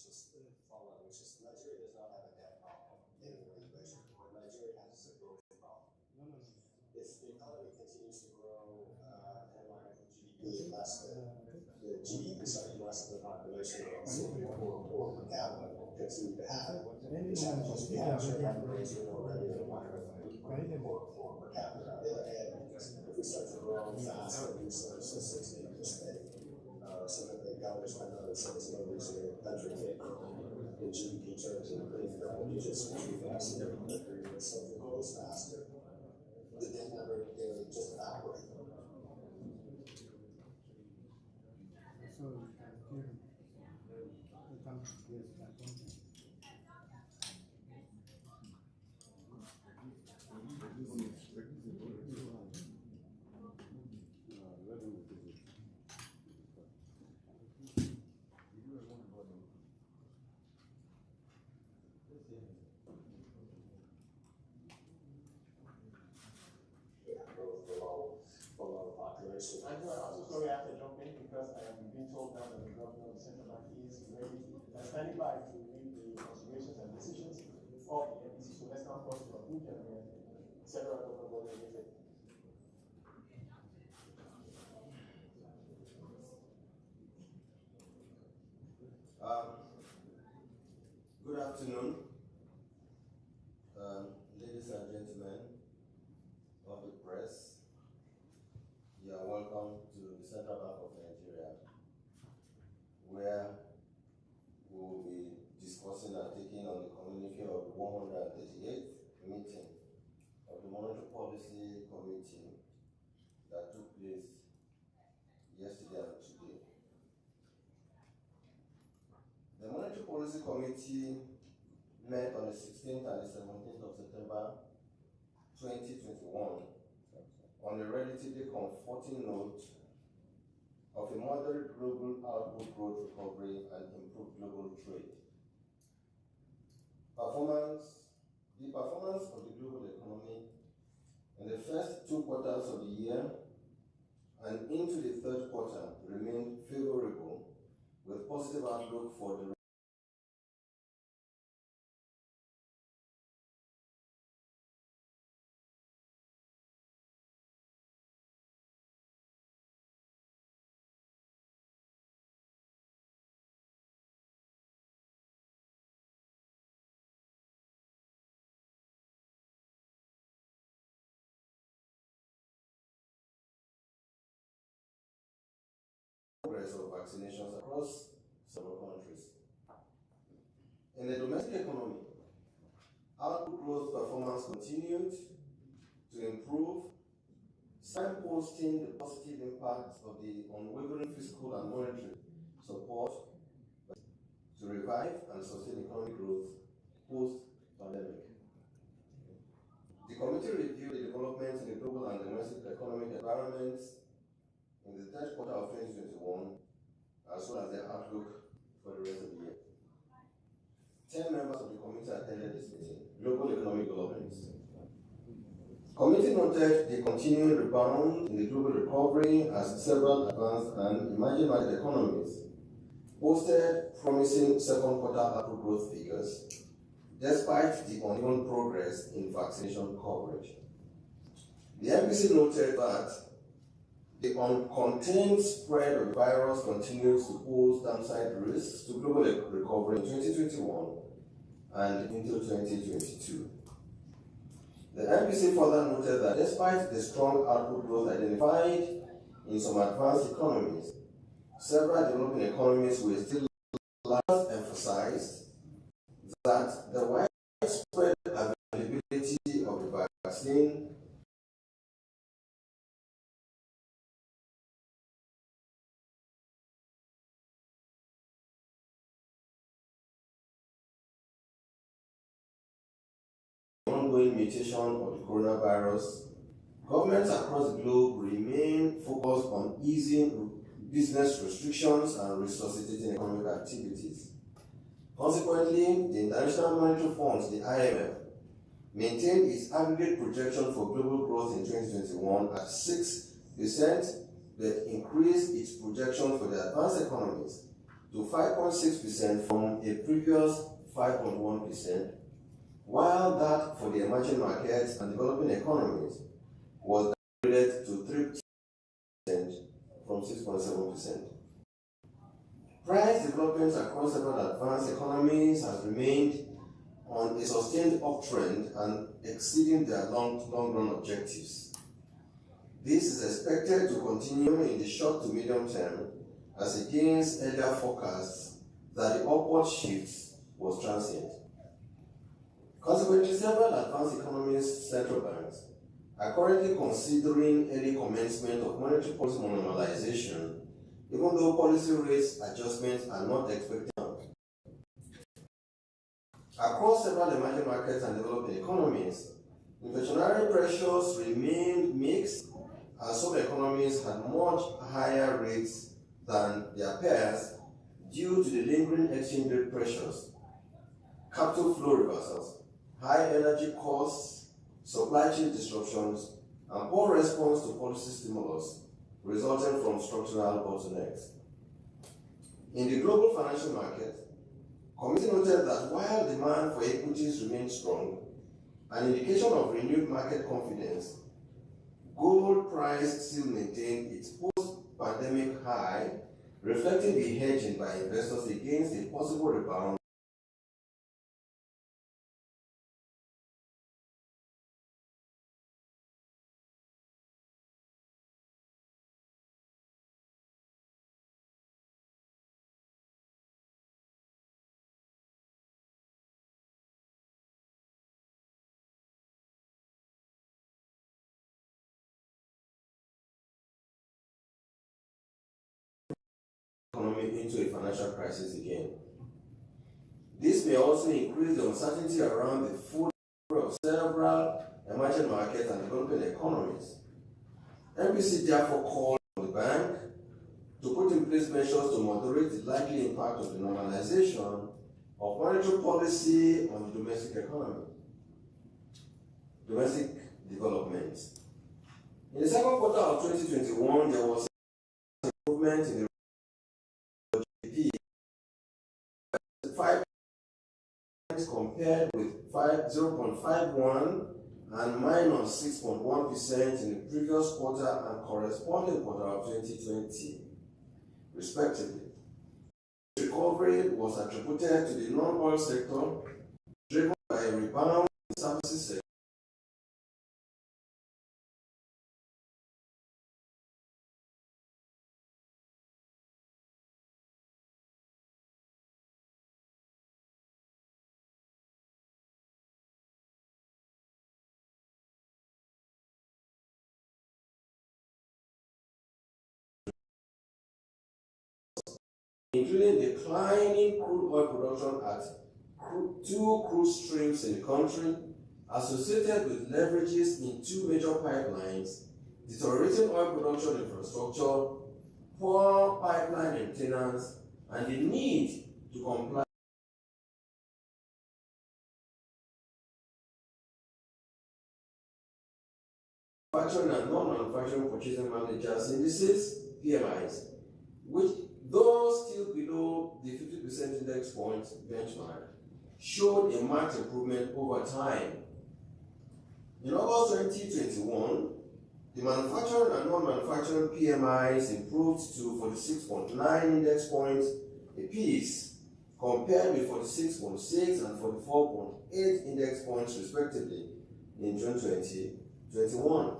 which is Nigeria does not have a debt problem in regulation. What Nigeria has is a growth problem. If the economy continues to grow and like GDP less than the GDP, less than the population or per capita continue to have, the challenges we have haven't raised it already in or per capita. And if we start to grow fast, we start to 6 8%. So that the government's might not have said there's no reason the country can't grow in GDP terms and in double digits too fast in every country when something grows faster. The debt number just evaporate. Below population. I'm so sorry I have to jump in because I have been told now that the governor of the central bank is ready and standing by to read the considerations and decisions of the MPC. So let's not cross to Abuja and several government bodies against it. Good afternoon, ladies and gentlemen of the press. You are welcome to the Central Bank of Nigeria, where we will be discussing and taking on the communique of the 138th meeting of the Monetary Policy Committee that took place yesterday and today. The Monetary Policy Committee met on the 16th and the 17th of September 2021 on a relatively comforting note of a moderate global output growth recovery and improved global trade. The performance of the global economy in the first 2 quarters of the year and into the third quarter remained favorable, with positive outlook for the progress of vaccinations across several countries. In the domestic economy, output growth performance continued to improve, signposting the positive impact of the unwavering fiscal and monetary support to revive and sustain economic growth post-pandemic. The committee reviewed the developments in the global and domestic economic environments in the third quarter of 2021, as well as the outlook for the rest of the year. 10 members of the committee attended this meeting. Global economic developments. Committee noted the continuing rebound in the global recovery as several advanced and emerging market economies posted promising second quarter output growth figures, despite the uneven progress in vaccination coverage. The MPC noted that the uncontained spread of the virus continues to pose downside risks to global recovery in 2021 and into 2022. The MPC further noted that despite the strong output growth identified in some advanced economies, several developing economies will still emphasize that the widespread availability of the vaccine ongoing mutation of the coronavirus, governments across the globe remain focused on easing business restrictions and resuscitating economic activities. Consequently, the International Monetary Fund, the IMF, maintained its aggregate projection for global growth in 2021 at 6%, but increased its projection for the advanced economies to 5.6% from a previous 5.1%, while that for the emerging markets and developing economies was downgraded to 3% from 6.7%. Price developments across several advanced economies has remained on a sustained uptrend and exceeding their long-run objectives. This is expected to continue in the short to medium term as against earlier forecasts that the upward shift was transient. Consequently, several advanced economies' central banks are currently considering early commencement of monetary policy normalization, even though policy rates adjustments are not expected. Across several emerging markets and developing economies, inflationary pressures remained mixed, as some economies had much higher rates than their peers due to the lingering exchange rate pressures, capital flow reversals, high energy costs, supply chain disruptions, and poor response to policy stimulus resulting from structural bottlenecks. In the global financial market, committee noted that while demand for equities remained strong, an indication of renewed market confidence, gold price still maintained its post-pandemic high, reflecting the hedging by investors against a possible rebound economy into a financial crisis again. This may also increase the uncertainty around the full of several emerging markets and developing economies. MPC therefore called on the bank to put in place measures to moderate the likely impact of the normalization of monetary policy on the domestic economy. Domestic development. In the second quarter of 2021, there was an improvement in the 5 compared with 0.51 and minus 6.1% in the previous quarter and corresponding quarter of 2020, respectively. The recovery was attributed to the non-oil sector, driven by a rebound in the services sector. Including declining crude oil production at two crude streams in the country, associated with leverages in two major pipelines, deteriorating oil production infrastructure, poor pipeline maintenance, and the need to comply manufacturing and non-manufacturing purchasing managers indices, PMIs, which though still below the 50% index point benchmark, showed a marked improvement over time. In August 2021, the manufacturing and non-manufacturing PMIs improved to 46.9 index points apiece, compared with 46.6 and 44.8 index points respectively in June 2021.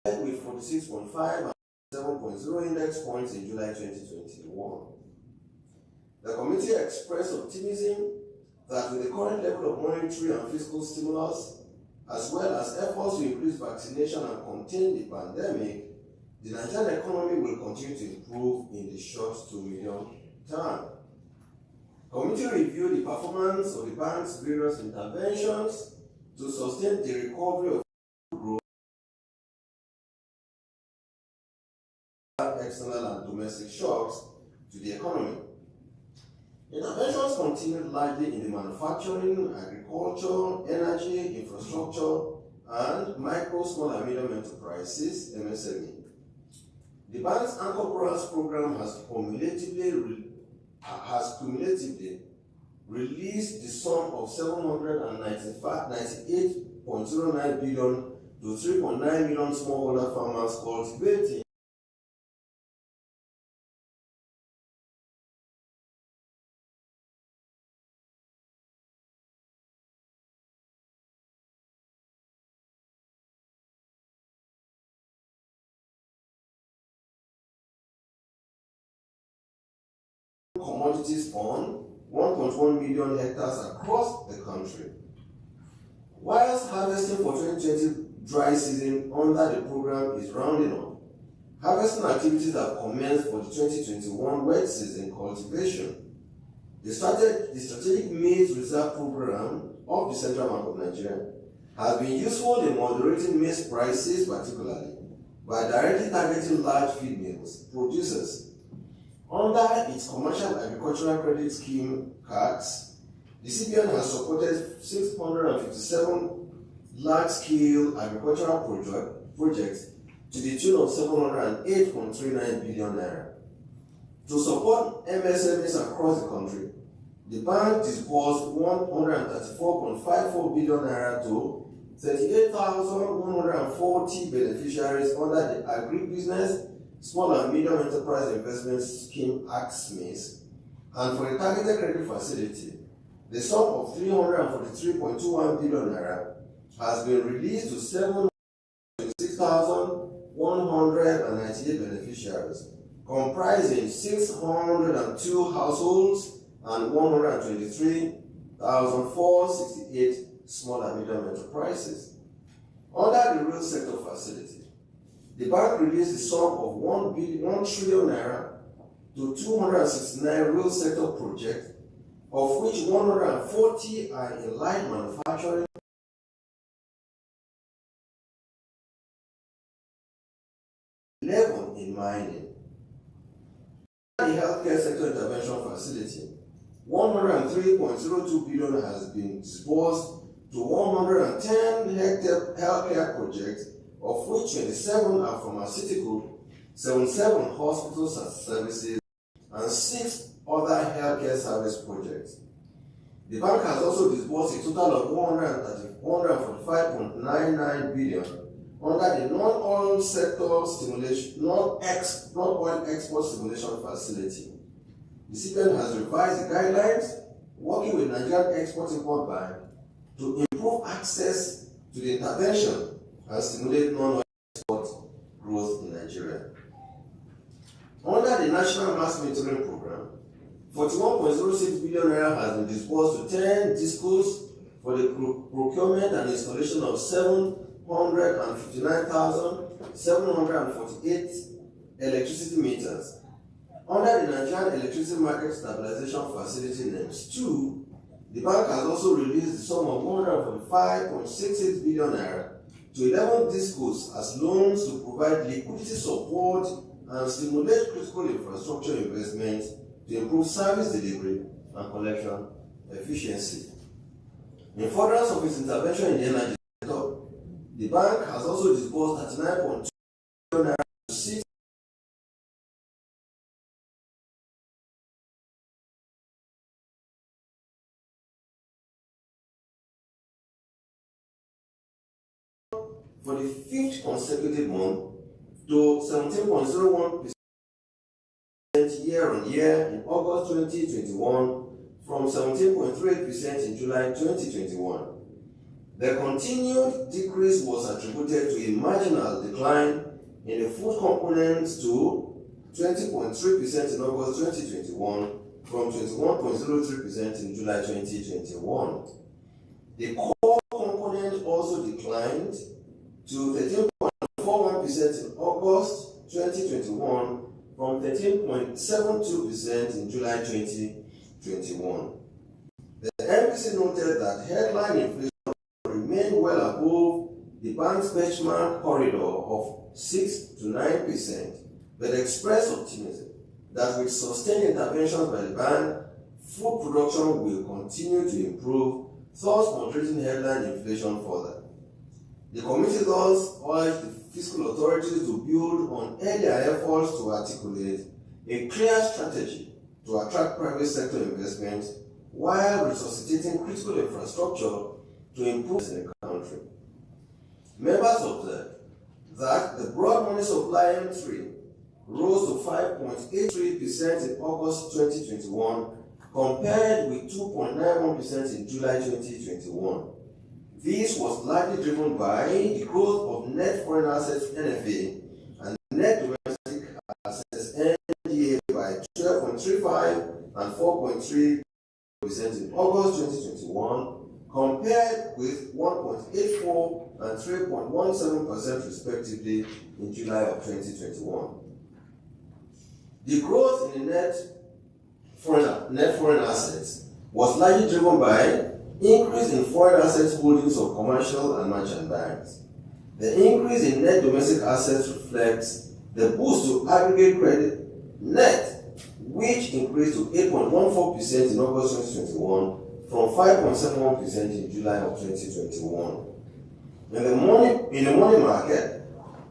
With 46.5 and 7.0 index points in July 2021. The committee expressed optimism that with the current level of monetary and fiscal stimulus, as well as efforts to increase vaccination and contain the pandemic, the Nigerian economy will continue to improve in the short to medium term. Committee reviewed the performance of the bank's various interventions to sustain the recovery of growth, external and domestic shocks to the economy. Interventions continued largely in the manufacturing, agriculture, energy, infrastructure, and micro, small, and medium enterprises (MSME). The bank's Anchor Borrowers program has cumulatively released the sum of $798.09 billion to 3.9 million smallholder farmers cultivating commodities on 1.1 million hectares across the country. Whilst harvesting for 2020 dry season under the program is rounding up, harvesting activities have commenced for the 2021 wet season cultivation. The strategic maize reserve program of the Central Bank of Nigeria has been useful in moderating maize prices, particularly by directly targeting large feed mills producers. Under its Commercial Agricultural Credit Scheme (CACS), the CBN has supported 657 large-scale agricultural projects to the tune of 708.39 billion naira. To support MSMEs across the country, the bank disbursed 134.54 billion naira to 38,140 beneficiaries under the Agribusiness Small and Medium Enterprise Investment Scheme (ACSMIS), and for a targeted credit facility, the sum of 343.21 billion naira has been released to 726,198 beneficiaries, comprising 602 households and 123,468 small and medium enterprises. Under the real sector facility, the bank released the sum of 1 trillion naira to 269 real sector projects, of which 140 are in light manufacturing, 11 in mining. The healthcare sector intervention facility, 103.02 billion has been disbursed to 110 healthcare projects, of which 27 are pharmaceutical, 77 hospitals and services, and 6 other healthcare service projects. The bank has also disbursed a total of 145.99 billion under the non-oil sector stimulation, non-oil export stimulation facility. The CBN has revised the guidelines, working with Nigerian Export-Import Bank to improve access to the intervention and stimulate non-oil export growth in Nigeria. Under the National Mass Metering Program, 41.06 billion naira has been disbursed to 10 discos for the procurement and installation of 759,748 electricity meters. Under the Nigerian Electricity Market Stabilization Facility (NEMS 2), the bank has also released the sum of 145.66 billion naira to 11 discos as loans to provide liquidity support and stimulate critical infrastructure investments to improve service delivery and collection efficiency. In furtherance of its intervention in the energy sector, the bank has also disbursed 39.2 billion naira to 6 for the 5th consecutive month to 17.01% year-on-year in August 2021 from 17.38% in July 2021. The continued decrease was attributed to a marginal decline in the food component to 20.3% in August 2021 from 21.03% in July 2021. The core component also declined to 13.41% in August 2021 from 13.72% in July 2021. 2021. The MPC noted that headline inflation remained well above the bank's benchmark corridor of 6 to 9%, but expressed optimism that with sustained interventions by the bank, food production will continue to improve, thus moderating headline inflation further. The committee thus urged the fiscal authorities to build on earlier efforts to articulate a clear strategy to attract private sector investment while resuscitating critical infrastructure to improve in the country. Members observed that the broad money supply M3 rose to 5.83% in August 2021 compared with 2.91% in July 2021. This was largely driven by the growth of net foreign assets NFA and net domestic assets NDA by 12.35 and 4.3% in August 2021 compared with 1.84 and 3.17% respectively in July of 2021. The growth in the net foreign assets was largely driven by increase in foreign assets holdings of commercial and merchant banks. The increase in net domestic assets reflects the boost to aggregate credit net, which increased to 8.14% in August 2021 from 5.71% in July of 2021. In the money market,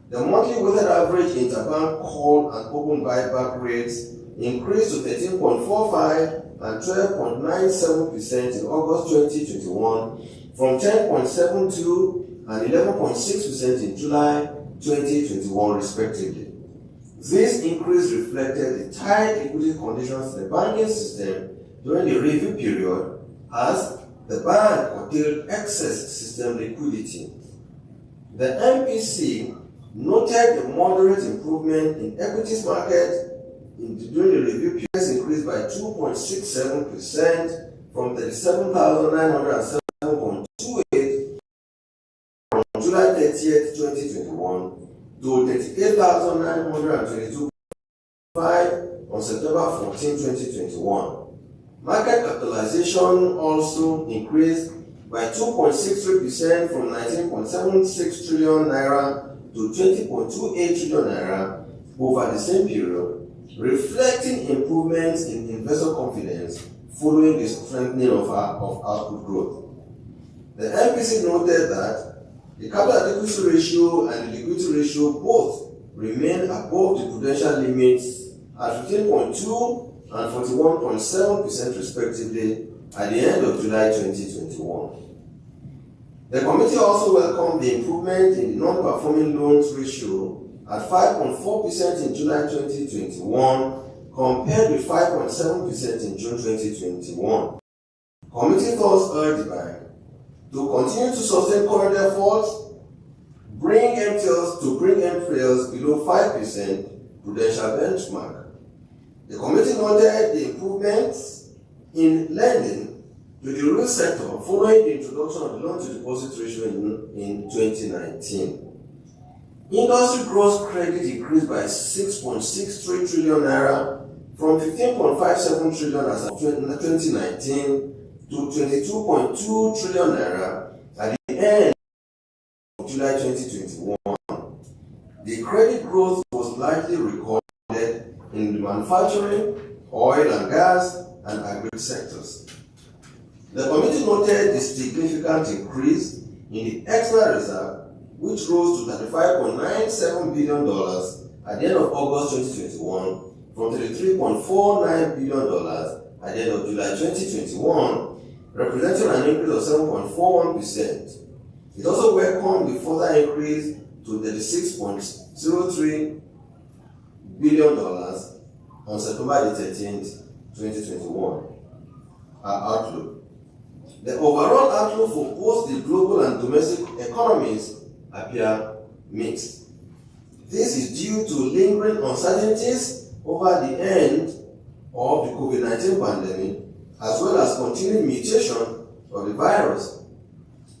the monthly weighted average interbank call and open buyback rates increased to 13.45 and 12.97% in August 2021 from 10.72 and 11.6% in July 2021 respectively. This increase reflected the tight liquidity conditions in the banking system during the review period as the bank curtailed excess system liquidity. The MPC noted the moderate improvement in equities market during the review period increased by 2.67% from 37,907.28 from July 30th, 2021 to 38,922.5 on September 14, 2021. Market capitalization also increased by 2.63% from 19.76 trillion naira to 20.28 trillion naira over the same period, reflecting improvements in investor confidence following the strengthening of output growth. The MPC noted that the capital adequacy ratio and the liquidity ratio both remain above the prudential limits at 15.2 and 41.7% respectively at the end of July 2021. The committee also welcomed the improvement in the non-performing loans ratio at 5.4% in July 2021 compared with 5.7% in June 2021. Committee thus urged the bank to continue to sustain current efforts, bring NPLs below 5% prudential benchmark. The committee noted the improvements in lending to the real sector following the introduction of the loan-to-deposit ratio in 2019. Industry gross credit increased by 6.63 trillion naira from 15.57 trillion as of 2019 to 22.2 trillion naira at the end of July 2021. The credit growth was largely recorded in the manufacturing, oil and gas, and agri sectors. The committee noted the significant increase in the external reserve, which rose to $35.97 billion at the end of August 2021 from $33.49 billion at the end of July 2021, representing an increase of 7.41%. It also welcomed the further increase to $36.03 billion on September 13th, 2021. Our outlook. The overall outlook for both the global and domestic economies appear mixed. This is due to lingering uncertainties over the end of the COVID-19 pandemic, as well as continued mutation of the virus.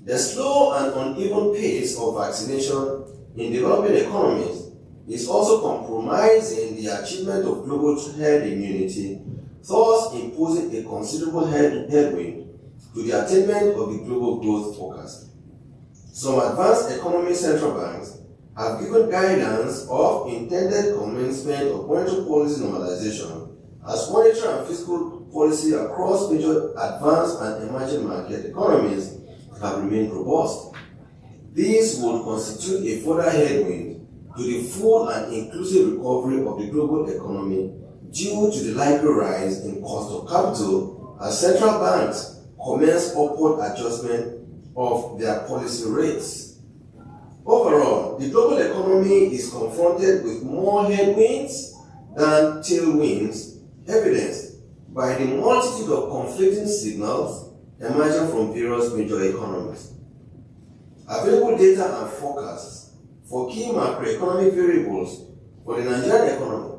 The slow and uneven pace of vaccination in developing economies is also compromising the achievement of global herd immunity thus imposing a considerable headwind to the attainment of the global growth forecast. Some advanced economic central banks have given guidance of intended commencement of monetary policy normalization as monetary and fiscal policy across major advanced and emerging market economies have remained robust. These would constitute a further headwind to the full and inclusive recovery of the global economy due to the likely rise in cost of capital as central banks commence upward adjustment of their policy rates. Overall, the global economy is confronted with more headwinds than tailwinds, evidenced by the multitude of conflicting signals emerging from various major economies. Available data and forecasts for key macroeconomic variables for the Nigerian economy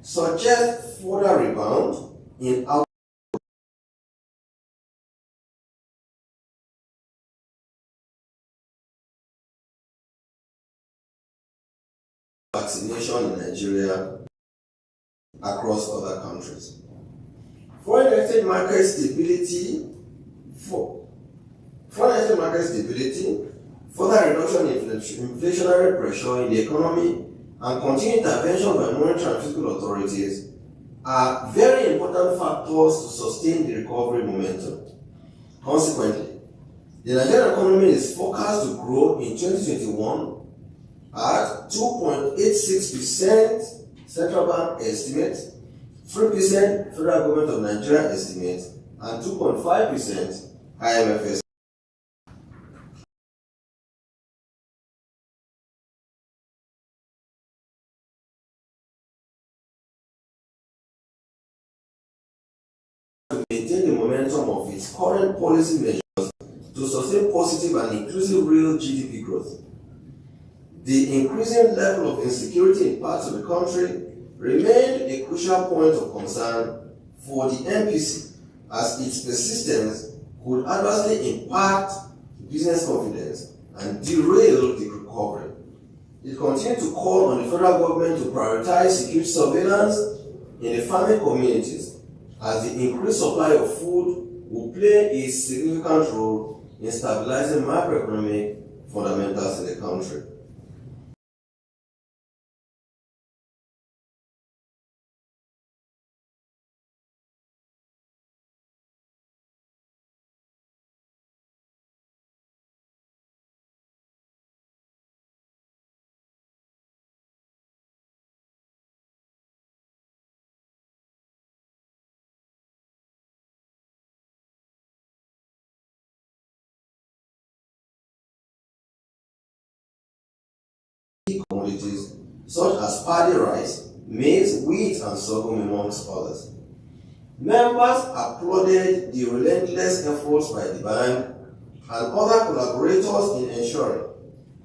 suggest further rebound in our vaccination in Nigeria across other countries. Foreign exchange market stability, further reduction in inflationary pressure in the economy, and continued intervention by monetary and fiscal authorities are very important factors to sustain the recovery momentum. Consequently, the Nigerian economy is forecast to grow in 2021 at 2.86% Central Bank estimate, 3% Federal Government of Nigeria estimate, and 2.5% IMF estimate. To maintain the momentum of its current policy measures to sustain positive and inclusive real GDP growth. The increasing level of insecurity in parts of the country remained a crucial point of concern for the MPC, as its persistence could adversely impact business confidence and derail the recovery. It continued to call on the federal government to prioritize security surveillance in the farming communities, as the increased supply of food will play a significant role in stabilizing macroeconomic fundamentals in the country. Commodities such as paddy rice, maize, wheat, and sorghum, amongst others. Members applauded the relentless efforts by the bank and other collaborators in ensuring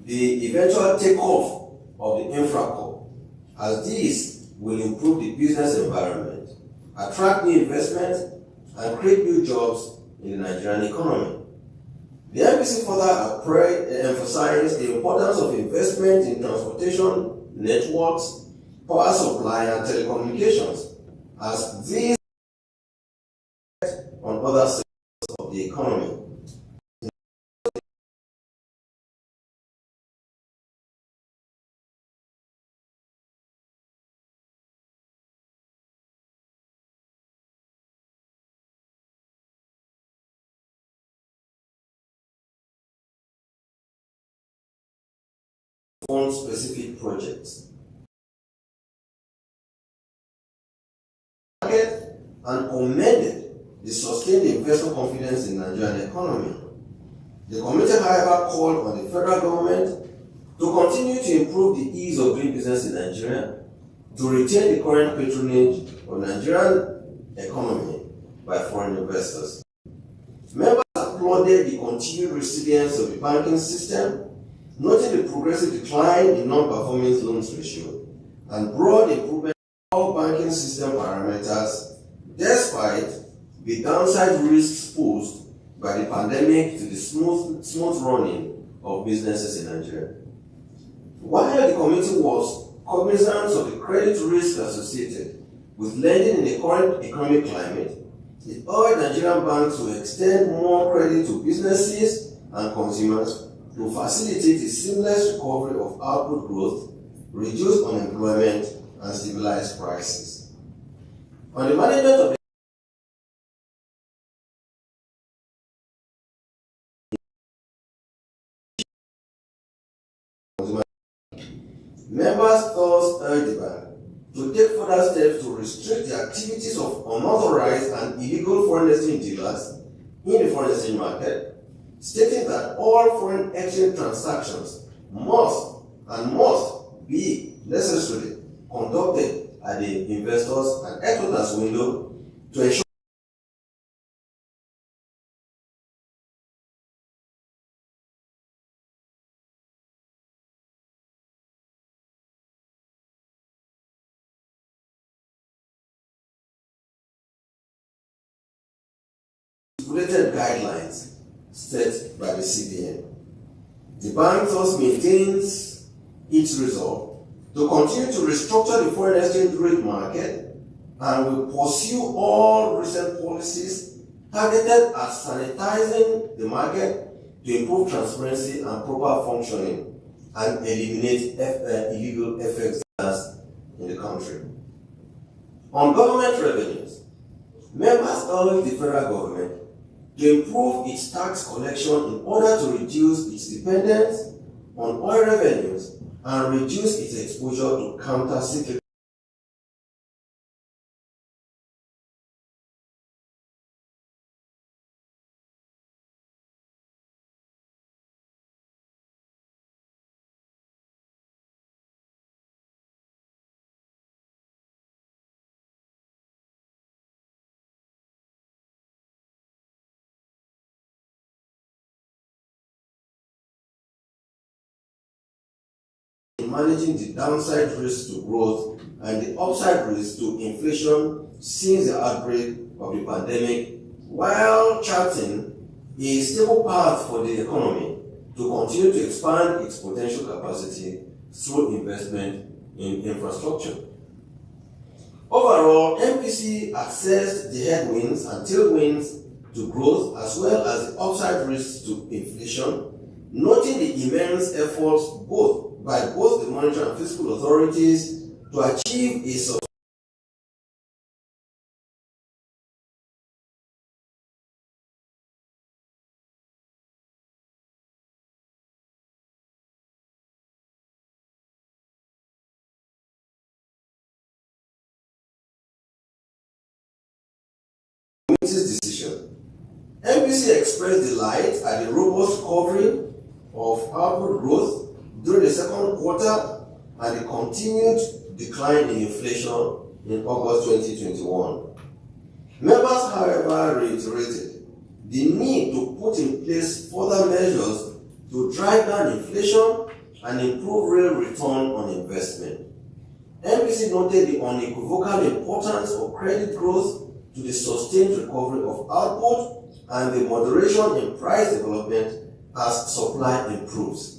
the eventual takeoff of the infracore, as this will improve the business environment, attract new investment, and create new jobs in the Nigerian economy. The MPC further emphasized the importance of investment in transportation, networks, power supply, and telecommunications, as these on other sectors of the economy. Specific projects and commended the sustained investor confidence in the Nigerian economy. The committee, however, called on the federal government to continue to improve the ease of doing business in Nigeria, to retain the current patronage of the Nigerian economy by foreign investors. Members applauded the continued resilience of the banking system, noting the progressive decline in non-performing loans ratio and broad improvement in all banking system parameters, despite the downside risks posed by the pandemic to the smooth running of businesses in Nigeria. While the committee was cognizant of the credit risk associated with lending in the current economic climate, it urged Nigerian banks to extend more credit to businesses and consumers to facilitate a seamless recovery of output growth, reduce unemployment, and stabilize prices. On the management of members thus urged the bank to take further steps to restrict the activities of unauthorized and illegal foreign exchange dealers in the foreign exchange market, stating that all foreign exchange transactions must be necessarily conducted at the investors and exporters window to ensure stipulated guidelines set by the CBN. The bank thus maintains its resolve to continue to restructure the foreign exchange rate market and will pursue all recent policies targeted at sanitizing the market to improve transparency and proper functioning and eliminate illegal FX in the country. On government revenues, members urge the federal government to improve its tax collection in order to reduce its dependence on oil revenues and reduce its exposure to counter-cyclical in managing the downside risk to growth and the upside risk to inflation since the outbreak of the pandemic, while charting a stable path for the economy to continue to expand its potential capacity through investment in infrastructure. Overall, MPC assessed the headwinds and tailwinds to growth as well as the upside risks to inflation, noting the immense efforts by both the monetary and fiscal authorities to achieve a committee's decision. MPC expressed delight at the robust recovery of output growth during the second quarter and the continued decline in inflation in August 2021. Members, however, reiterated the need to put in place further measures to drive down inflation and improve real return on investment. MPC noted the unequivocal importance of credit growth to the sustained recovery of output and the moderation in price development as supply improves.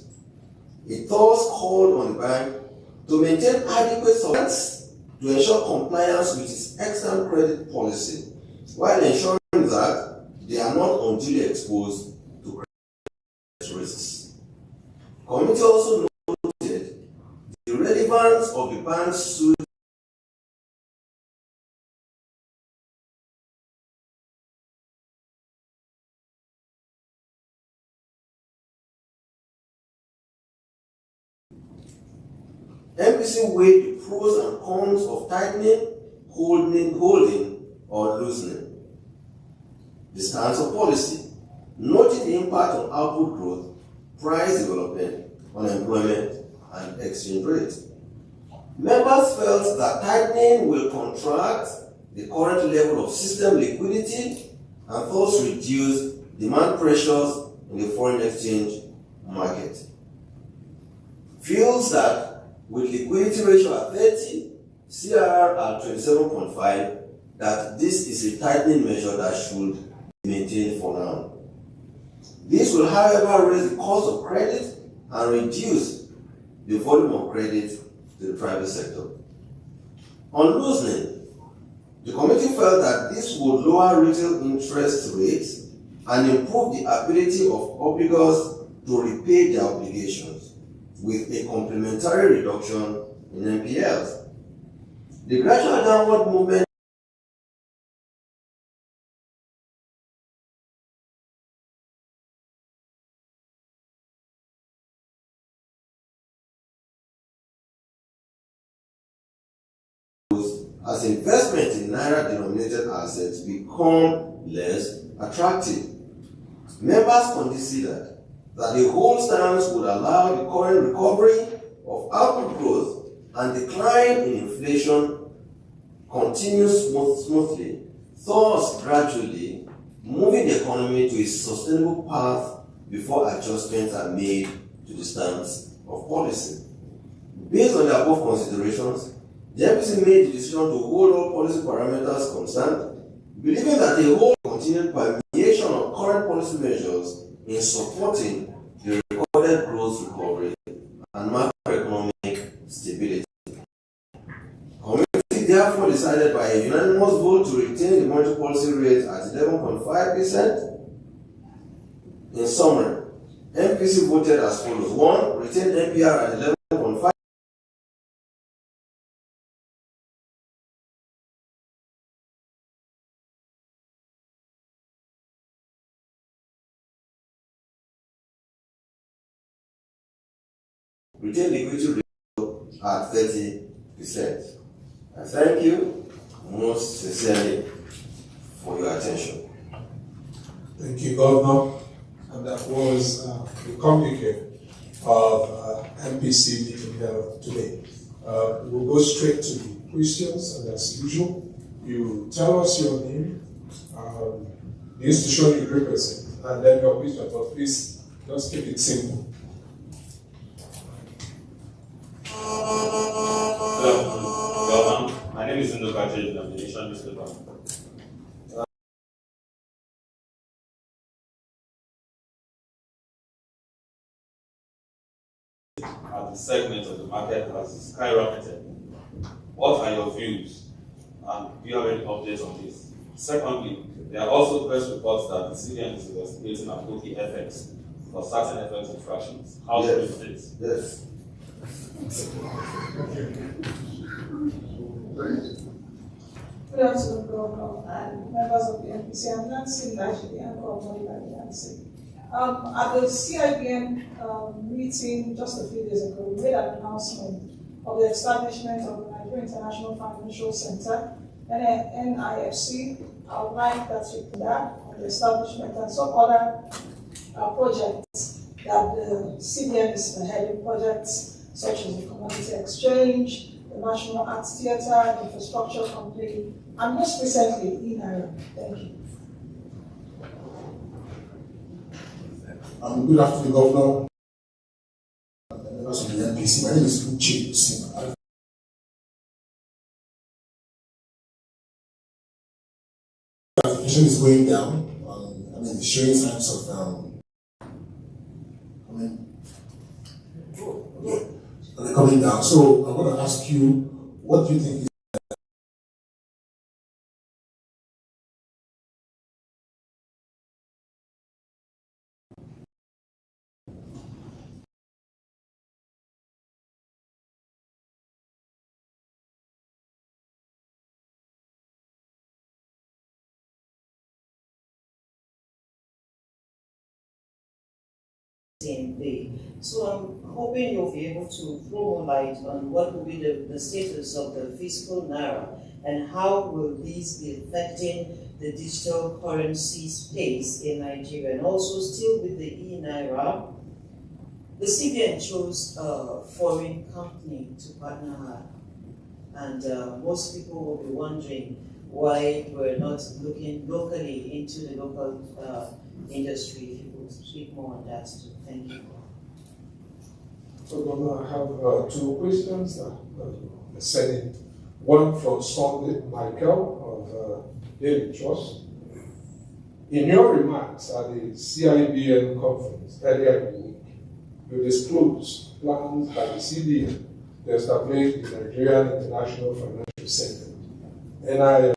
It thus called on the bank to maintain adequate surveillance to ensure compliance with its external credit policy, while ensuring that they are not unduly exposed to credit risks. The committee also noted the relevance of the bank's suit MPC weighed the pros and cons of tightening, holding, or loosening the stance of policy, noting the impact on output growth, price development, unemployment, and exchange rate. Members felt that tightening will contract the current level of system liquidity and thus reduce demand pressures in the foreign exchange market. Feels that with liquidity ratio at 30, CRR at 27.5, that this is a tightening measure that should be maintained for now. This will, however, raise the cost of credit and reduce the volume of credit to the private sector. On loosening, The committee felt that this would lower retail interest rates and improve the ability of obligors to repay their obligations with a complementary reduction in NPLs. The gradual downward movement as investment in naira-denominated assets become less attractive. Members considered that the whole stance would allow the current recovery of output growth and decline in inflation continue smoothly, thus gradually moving the economy to a sustainable path before adjustments are made to the stance of policy. Based on the above considerations, the MPC made the decision to hold all policy parameters constant, believing that a whole continued permeation of current policy measures in supporting the recorded growth recovery and macroeconomic stability. The committee therefore decided by a unanimous vote to retain the monetary policy rate at 11.5%. In summary, MPC voted as follows: 1. Retain NPR at 11.5%. Retain liquidity ratio at 30%. I thank you most sincerely for your attention. Thank you, Governor. And that was the communique of MPC meeting held today. We'll go straight to the questions, and as usual, you tell us your name, the institution you represent, and then your question. But please, just keep it simple. Hello, my name is Nduka Chej, I'm the Nation newspaper. At the segment of the market has skyrocketed. What are your views? And do you have any updates on this? Secondly, there are also press reports that the CBN is investigating Aboki FX for certain FX infractions. How do you do this? Yes. Good afternoon, Governor and members of the MPC. I'm Nancy Laji, the anchor of Money Nancy. At the CIBN meeting just a few days ago, we made an announcement of the establishment of the Nigeria International Financial Center, NIFC. I would like that you put that on the establishment and some other projects that the CBN is heading, projects such as the Commodity Exchange, the National Arts Theatre, Infrastructure Company, and most recently, eNaira. Thank you. Good afternoon, Governor. Members of the MPC. My name is Uche Sima. The inflation is going down. It's showing signs of they're coming down. So I want to ask you, what do you think is So I'm hoping you'll be able to throw more light on what will be the status of the physical naira and how will these be affecting the digital currency space in Nigeria. And also still with the eNaira, the CBN chose a foreign company to partner her. And most people will be wondering why we're not looking locally into the local industry. If you could speak more on that too. Thank you. So, Governor, I have two questions that are sending. One from Sunday Michael of Daily Trust. In your remarks at the CIBN conference earlier in the week, you disclosed plans by the CBN to establish the Nigerian International Financial Center, NIFC,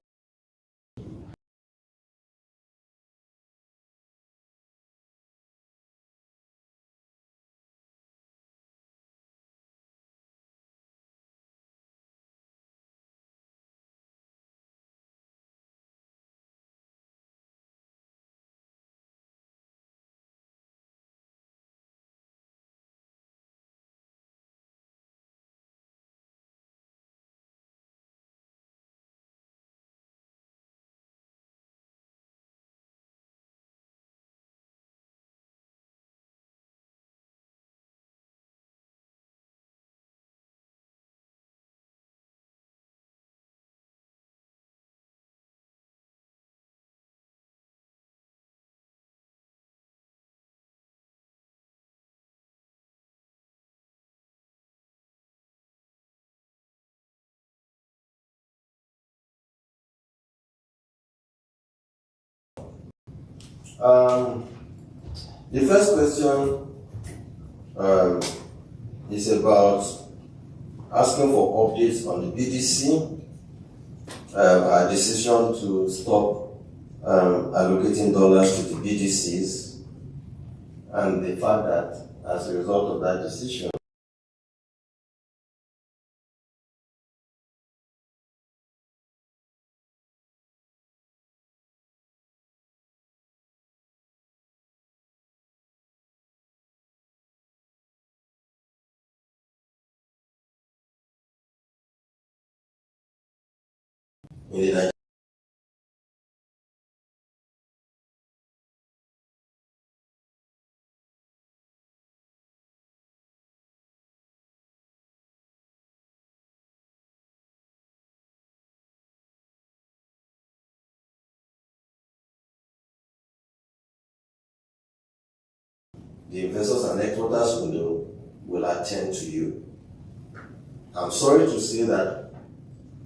The first question is about asking for updates on the BDC, our decision to stop allocating dollars to the BDCs, and the fact that as a result of that decision, in the investors and exporters will attend to you. I'm sorry to say that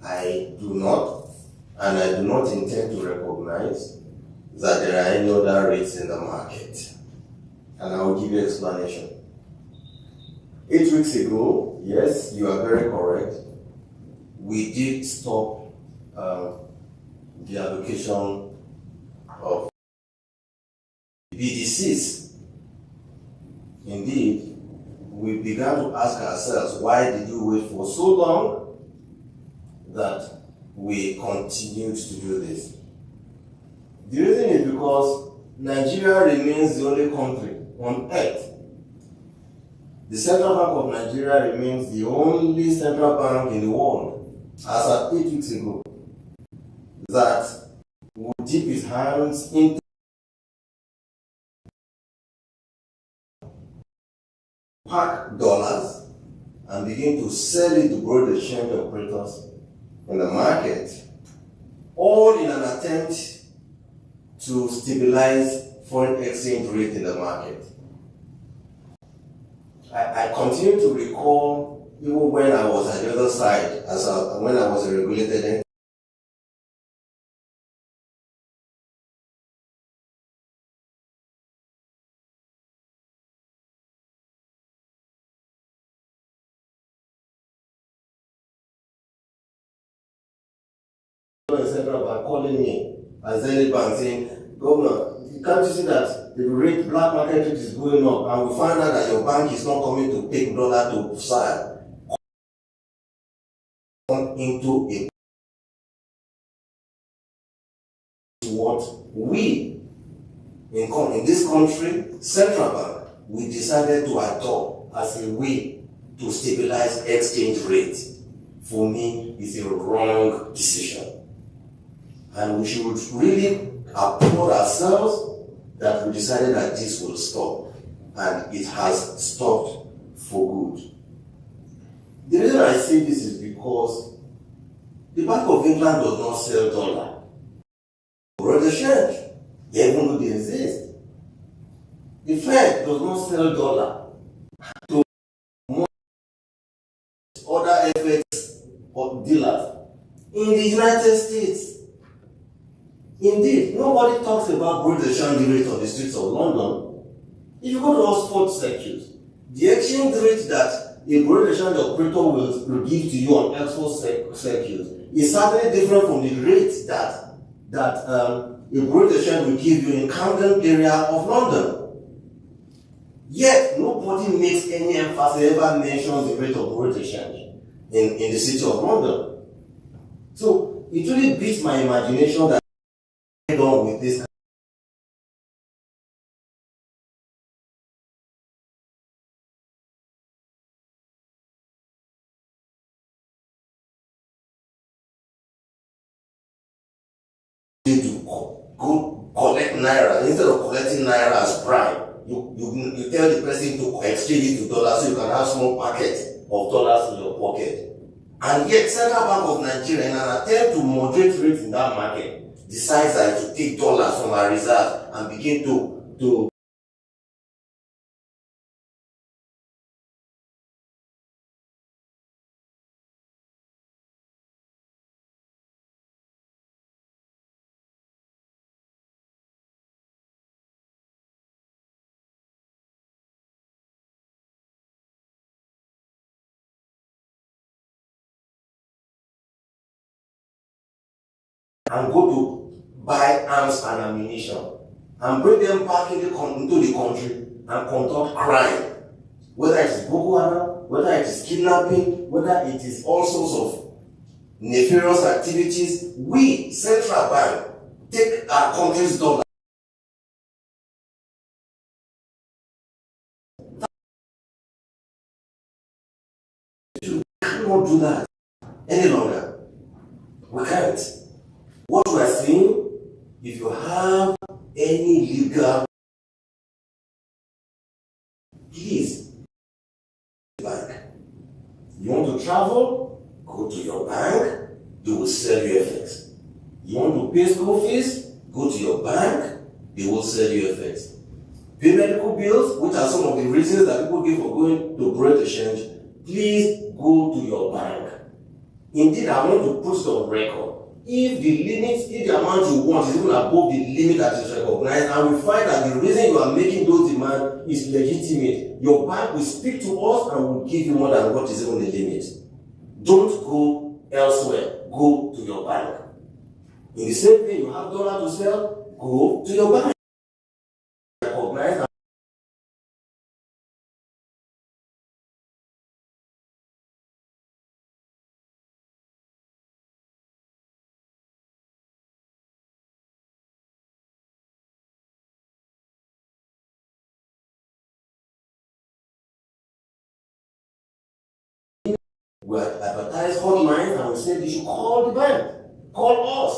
I do not, and I do not intend to recognize that there are any other rates in the market. And I will give you explanation. 8 weeks ago, yes, you are very correct, we did stop the allocation of BDCs. Indeed, we began to ask ourselves, why did you wait for so long that we continued to do this? The reason is because Nigeria remains the only country on earth. The Central Bank of Nigeria remains the only central bank in the world, as at 8 weeks ago, that will dip its hands into pack dollars and begin to sell it to broad exchange operators in the market, all in an attempt to stabilize foreign exchange rate in the market. I continue to recall, even when I was at the other side, when I was a regulated entity, central bank calling me as any bank saying, Governor, can't you see that the rate, black market rate is going up, and we find out that your bank is not coming to take dollar to side into a what we in this country, central bank, we decided to adopt as a way to stabilize exchange rate. For me, is a wrong decision. And we should really applaud ourselves that we decided that this will stop. And it has stopped for good. The reason I say this is because the Bank of England does not sell dollar. Brother Change, even though they exist. The Fed does not sell dollar to other FX or dealers in the United States. Indeed, nobody talks about broad exchange rate on the streets of London. If you go to Oxford Circuit, the exchange rate that a broad exchange operator will give to you on Oxford Circuit is certainly different from the rate that a broad exchange will give you in Camden area of London. Yet, nobody makes any emphasis, ever mentions the rate of broad exchange in the city of London. So, it really beats my imagination that on with this to go collect naira instead of collecting naira as prime. You tell the person to exchange it to dollars so you can have small packet of dollars in your pocket. And yet, Central Bank of Nigeria, in an attempt to moderate rates in that market, decides that to take dollars from our reserve and begin to and go to buy arms and ammunition and bring them back into the country and conduct crime, whether it is Boko Haram, whether it is kidnapping, whether it is all sorts of nefarious activities, we, central bank, take our country's dollar. We cannot do that any longer. We can't. What we are saying, if you have any legal, please, bank. You want to travel? Go to your bank. They will sell you FX. You want to pay school fees? Go to your bank. They will sell you FX. Pay medical bills, which are some of the reasons that people give for going to Bureau exchange. Please go to your bank. Indeed, I want to put it on record. If the amount you want is even above the limit that is recognized, and we find that the reason you are making those demands is legitimate, your bank will speak to us and will give you more than what is even the limit. Don't go elsewhere. Go to your bank. In the same way, you have dollar to sell, go to your bank. Recognize we advertise hotlines and we say you should call the bank. Call us.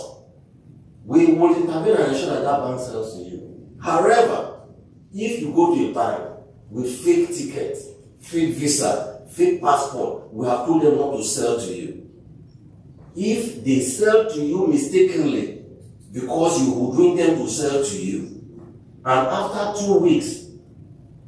We will intervene and ensure that that bank sells to you. However, if you go to a bank with fake tickets, fake visa, fake passport, we have told them not to sell to you. If they sell to you mistakenly because you will bring them to sell to you, and after 2 weeks,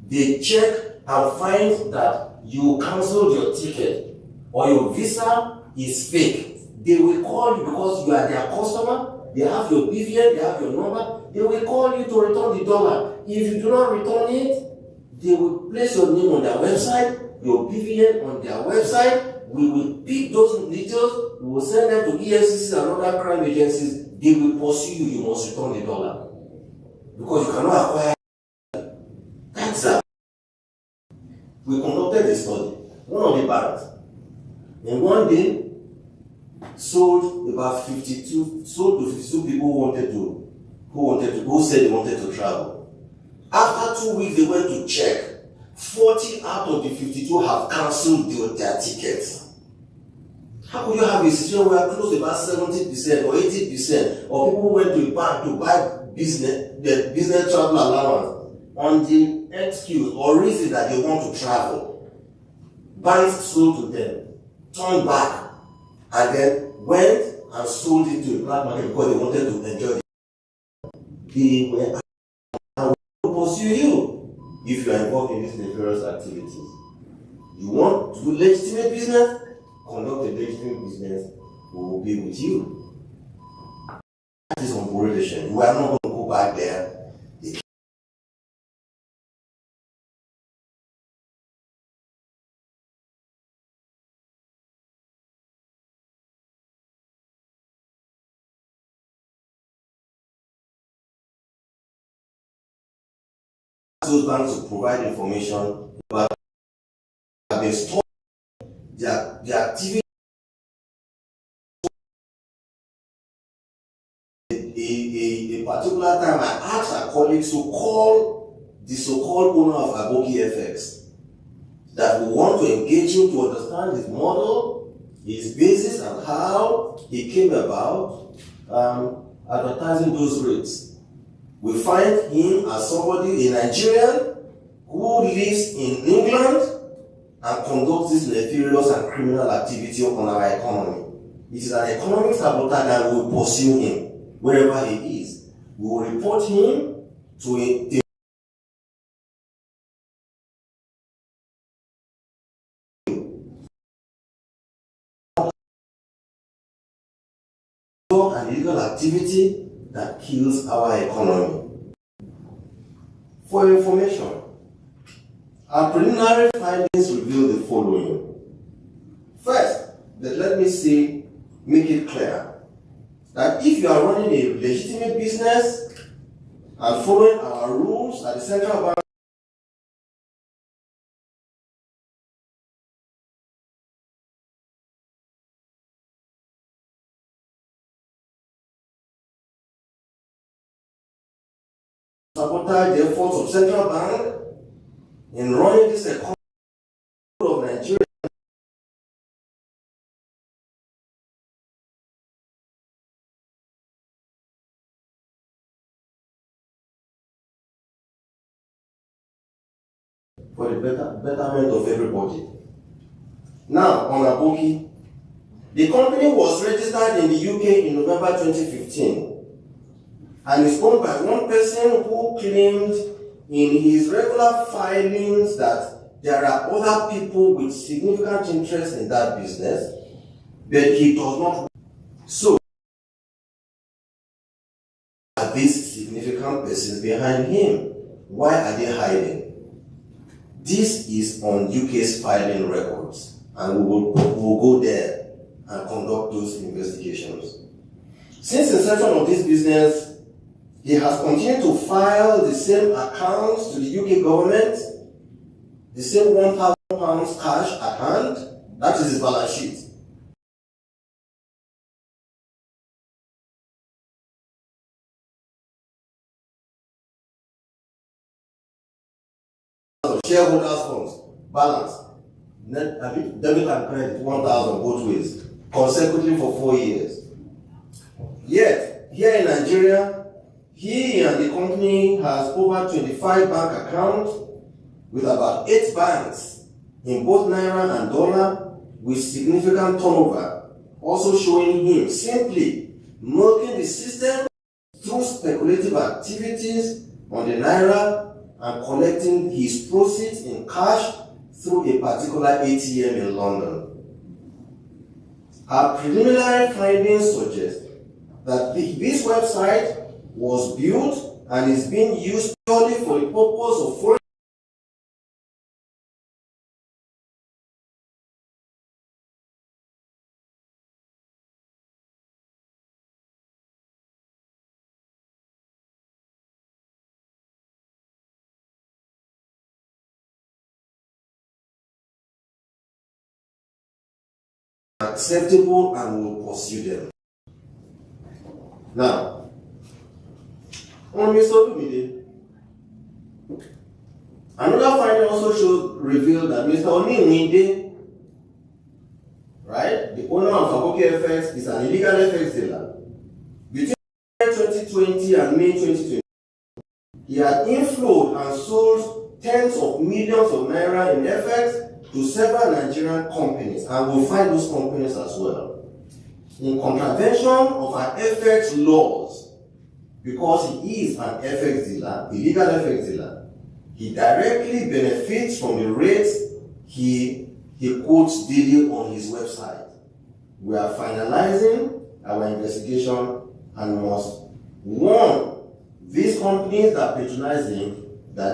they check and find that you cancelled your ticket or your visa is fake, they will call you because you are their customer, they have your BVN, they have your number, they will call you to return the dollar. If you do not return it, they will place your name on their website, your BVN on their website, we will pick those details, we will send them to EFCC and other crime agencies, they will pursue you, you must return the dollar. Because you cannot acquire that's that. We conducted a study. One of the banks, in one day, sold to 52 people who said they wanted to travel. After 2 weeks, they went to check. 40 out of the 52 have cancelled their tickets. How could you have a situation where close to about 70% or 80% of people who went to a bank to buy the business travel allowance on the excuse or reason that they want to travel? Banks sold to them, turned back, and then went and sold it to a black market because they wanted to enjoy it. They were and will pursue you if you are involved in these nefarious activities. You want to do legitimate business? Conduct a legitimate business, we will be with you. That is on correlation. We are not going to go back there. Those banks will provide information about the stored the activity. A particular time I asked our colleagues to call the so-called owner of Aboki FX that we want to engage him to understand his model, his basis, and how he came about advertising those rates. We find him as somebody, a Nigerian, who lives in England and conducts this nefarious and criminal activity on our economy. It is an economic saboteur that will pursue him wherever he is. We will report him to a an illegal activity that kills our economy. For information, our preliminary findings reveal the following. First, let me make it clear. that if you are running a legitimate business and following our rules at the central bank, sabotage the efforts of central bank in running this economy of Nigeria. For the betterment of everybody. Now, on Aboki, the company was registered in the UK in November 2015 and is owned by one person who claimed in his regular filings that there are other people with significant interest in that business, but he does not. So, are these significant persons behind him? Why are they hiding? This is on UK's filing records, and we will go there and conduct those investigations. Since inception of this business, he has continued to file the same accounts to the UK government, the same £1,000 cash at hand, that is his balance sheet. Shareholders' funds, balance, debit and credit, 1,000 both ways, consecutively for 4 years. Yet, here in Nigeria, he and the company has over 25 bank accounts with about 8 banks in both Naira and Dollar with significant turnover, also showing him simply milking the system through speculative activities on the Naira and collecting his proceeds in cash through a particular ATM in London. Our preliminary findings suggest that this website was built and is being used purely for the purpose of foreign acceptable and will pursue them. Now, on Mr. Lumide, another finding also revealed that Mr. Onimide, right, the owner of Aboki FX, is an illegal FX dealer. Between 2020 and May 2020, he had inflowed and sold tens of millions of naira in FX to several Nigerian companies, and we'll find those companies as well, in contravention of our FX laws, because he is an FX dealer, illegal FX dealer. He directly benefits from the rates he quotes daily on his website. We are finalizing our investigation and must warn these companies that patronize him that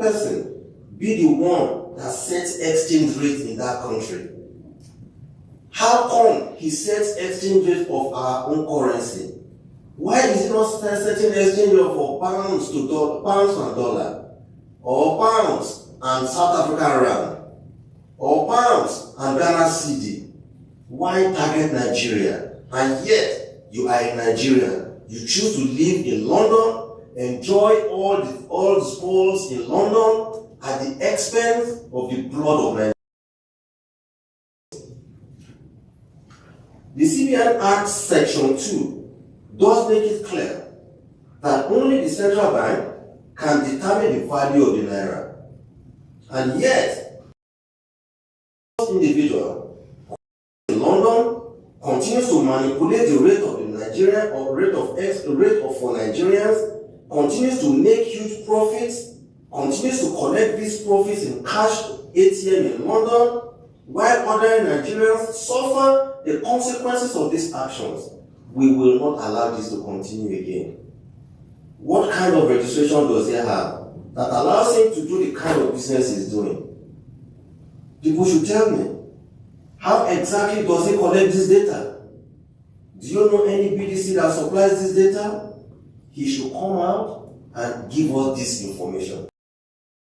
person be the one that sets exchange rates in that country? How come he sets exchange rate of our own currency? Why is he not setting exchange rate for pounds and dollar, or pounds and South African rand, or pounds and Ghana cedi? Why target Nigeria? And yet you are a Nigerian. You choose to live in London, enjoy all the spoils in London at the expense of the blood of Nigeria. The CBN Act Section 2 does make it clear that only the central bank can determine the value of the naira. And yet, individual in London continues to manipulate the rate of the Nigerian or rate of for Nigerians, continues to make huge profits, continues to collect these profits in cash ATM in London, while other Nigerians suffer the consequences of these actions. We will not allow this to continue again. What kind of registration does he have that allows him to do the kind of business he's doing? People should tell me, how exactly does he collect this data? Do you know any BDC that supplies this data? He should come out and give us this information.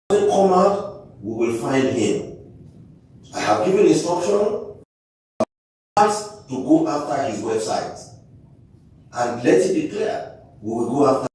When he come out, we will find him. I have given instruction to go after his website. And let it be clear, we will go after.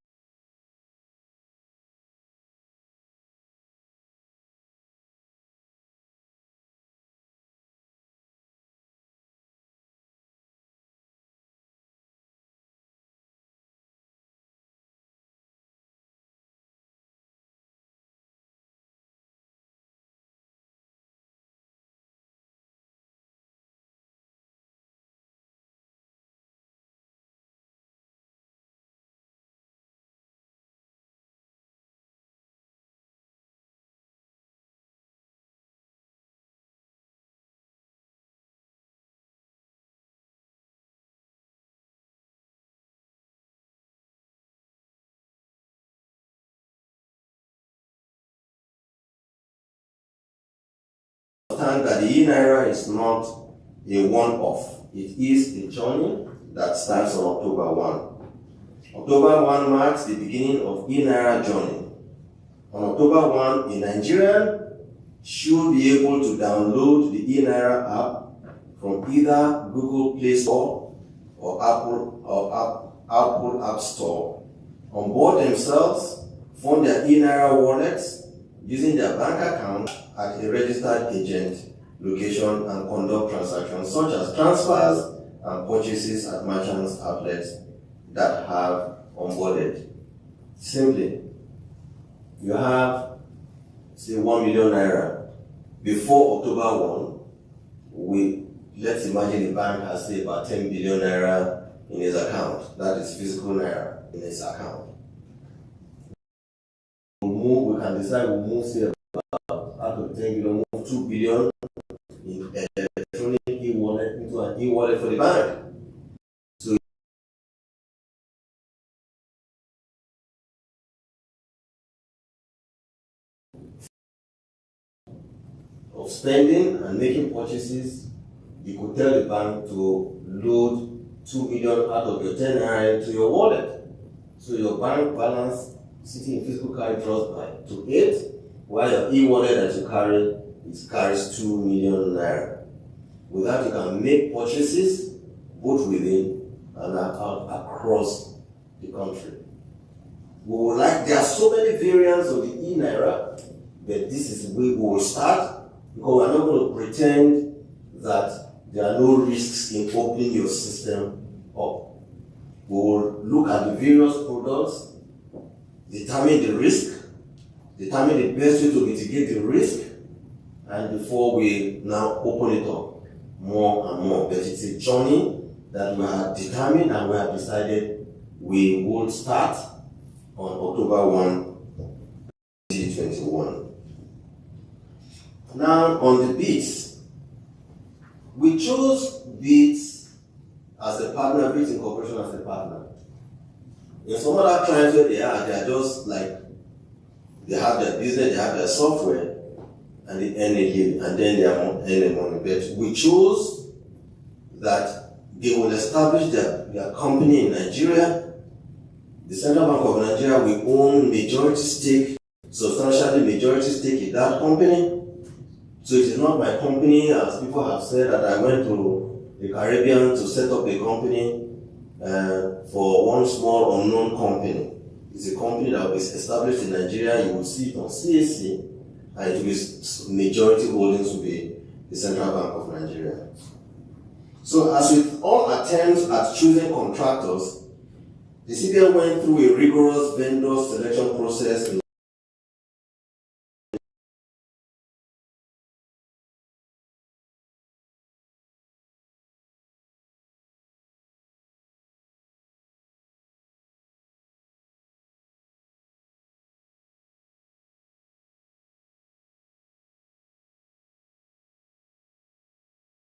That the e-naira is not a one-off. It is a journey that starts on October 1. October 1 marks the beginning of e-naira journey. On October 1, a Nigerian should be able to download the e-naira app from either Google Play Store or Apple App Store, onboard themselves, fund their e-naira wallets using their bank account at a registered agent location and conduct transactions such as transfers and purchases at merchants outlets that have onboarded. Simply, you have, say, 1 million naira. Before October 1, let's imagine the bank has, say, about 10 billion naira in his account. That is physical naira in his account. We can decide we'll move, say, out of 10 billion, move 2 billion in electronic e-wallet into an e-wallet for the bank. So of spending and making purchases, you could tell the bank to load 2 million out of your 10 naira into your wallet. So your bank balance sitting in physical carry drops by to 8, while your e-wallet that you carry carries 2 million naira. With that, you can make purchases both within and across the country. There are so many variants of the e-naira, but this is where we will start, because we're not going to pretend that there are no risks in opening your system up. We will look at the various products, determine the risk, determine the best way to mitigate the risk, and before we now open it up more and more. But it's a journey that we have determined and we have decided we will start on October 1, 2021. Now, on the BITS, we chose BITS as a partner, BITS Incorporation as a partner. In some other clients where they are just like, they have their business, they have their software, and they earn a living, and then they are not earning money. But we chose that they will establish their company in Nigeria. The Central Bank of Nigeria will own majority stake, substantially majority stake in that company. So it is not my company, as people have said, that I went to the Caribbean to set up a company for one small unknown company. It's a company that was established in Nigeria. You will see it on CAC, and it will majority holdings will be the Central Bank of Nigeria. So as with all attempts at choosing contractors, the CBN went through a rigorous vendor selection process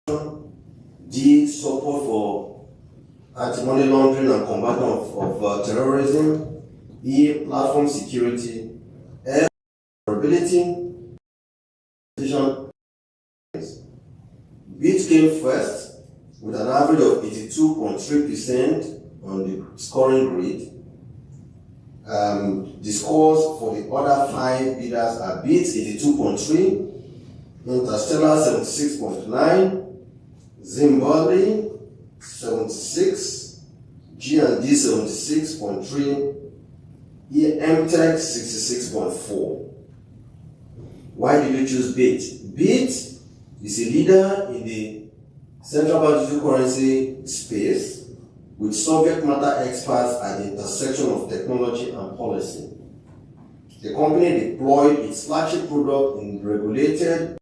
D, support for anti-money laundering and combating of terrorism. E, platform security. F, vulnerability. BIT came first with an average of 82.3% on the scoring grid. The scores for the other 5 bidders are BIT 82.3, Interstellar 76.9, Zimbabwe 76, G&D 76.3, MTech 66.4. Why did you choose BIT? BIT is a leader in the central bank digital currency space with subject matter experts at the intersection of technology and policy. The company deployed its flagship product in regulated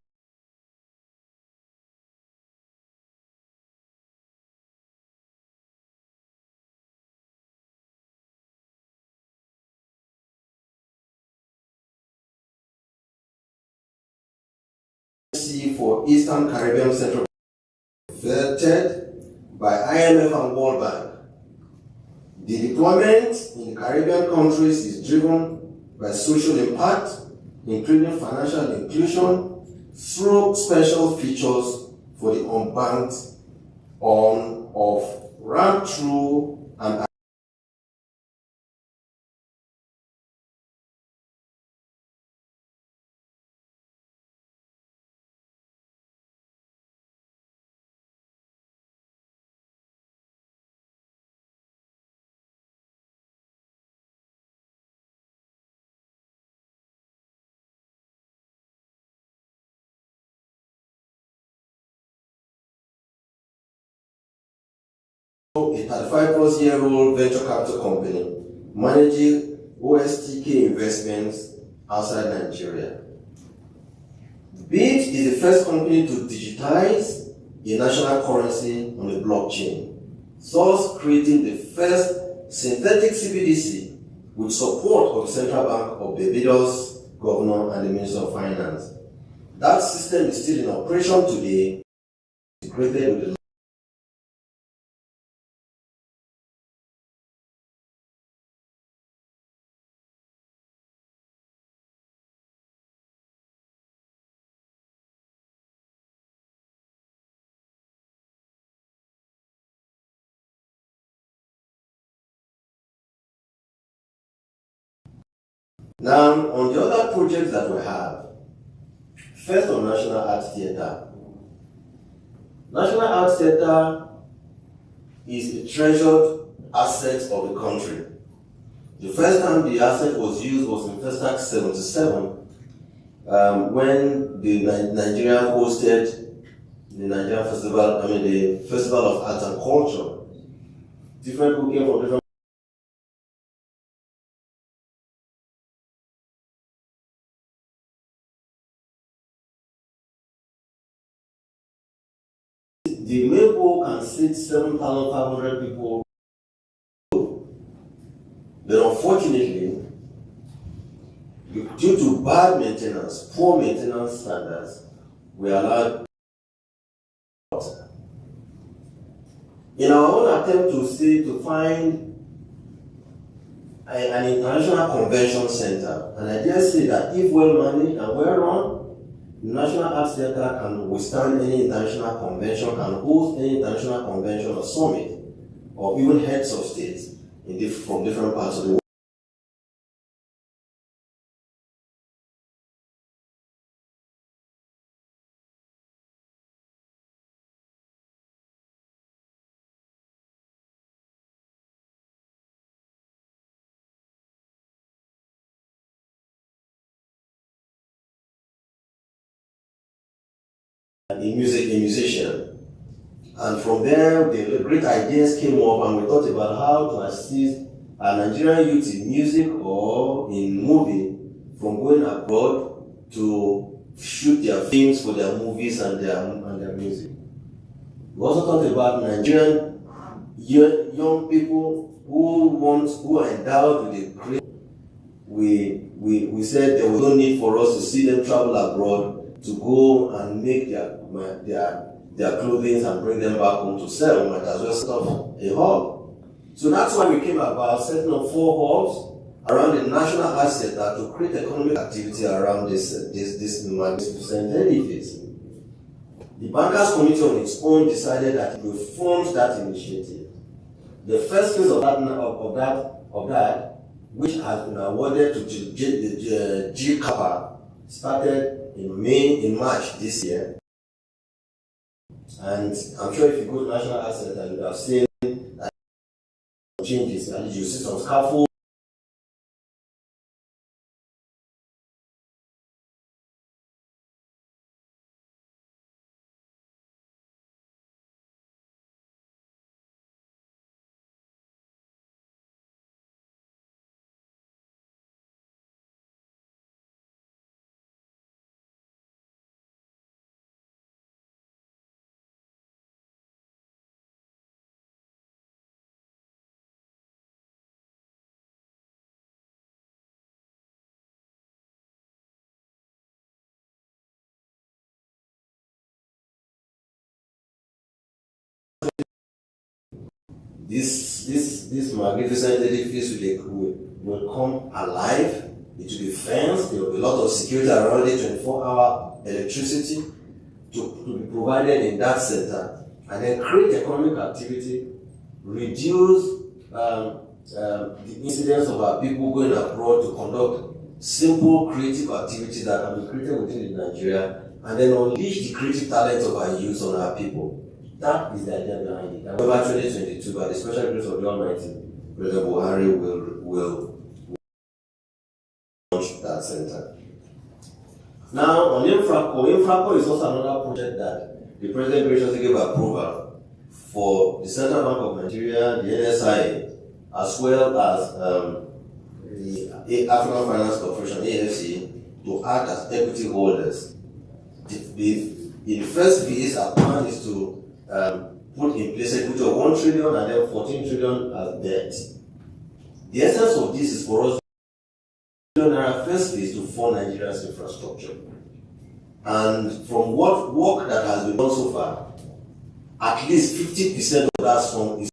for Eastern Caribbean Central vetted by IMF and World Bank. The deployment in the Caribbean countries is driven by social impact, including financial inclusion, through special features for the unbanked, on, off, ramp through, and a 35-plus-year-old venture capital company managing OSTK investments outside Nigeria. BIT is the first company to digitize a national currency on a blockchain, thus creating the first synthetic CBDC with support of the Central Bank of Barbados, Governor, and the Minister of Finance. That system is still in operation today, created with the Now, on the other projects that we have, first on National Arts Theatre. National Arts Theatre is a treasured asset of the country. The first time the asset was used was in Festac 77, when the Nigeria hosted the Nigerian Festival, the Festival of Arts and Culture. Different people came from different the main hall can seat 7,500 people. But unfortunately, due to bad maintenance, poor maintenance standards, we are allowed. In our own attempt to find an international convention center, and I dare say that if well managed and well run, the National Arts Theatre can withstand any international convention, can host any international convention or summit, or even heads of states from different parts of the world. A musician. And from there, the great ideas came up, and we thought about how to assist Nigerian youth in music or in movie from going abroad to shoot their films for their movies and their music. We also thought about Nigerian young people who are endowed with a great. We said there was no need for us to see them travel abroad to go and make their their clothing and bring them back home to sell. We might as well set up a hub. So that's why we came about setting up 4 hubs around the national art center to create economic activity around this magnificent edifice. The bankers committee on its own decided that it will fund that initiative. The first phase of that, which has been awarded to G Kappa, started in March this year. And I'm sure if you go to National Art Center, you would have seen that changes. And you see some scaffold. This magnificent edifice will come alive. It will be fenced. There will be a lot of security around it, 24-hour electricity to be provided in that center, and then create economic activity, reduce the incidence of our people going abroad to conduct simple creative activities that can be created within Nigeria, and then unleash the creative talents of our youth on our people. That is the idea behind it. However, 2022, by the special grace of the Almighty, President Buhari will launch that center. Now, on Infraco is also another project that the President graciously gave approval for the Central Bank of Nigeria, the NSI, as well as the African Finance Corporation, AFC, to act as equity holders. In the first phase, our plan is to put in place equity of 1 trillion and then 14 trillion as debt. The essence of this is for us to first phase to fund Nigeria's infrastructure. And from what work that has been done so far, at least 50% of that sum is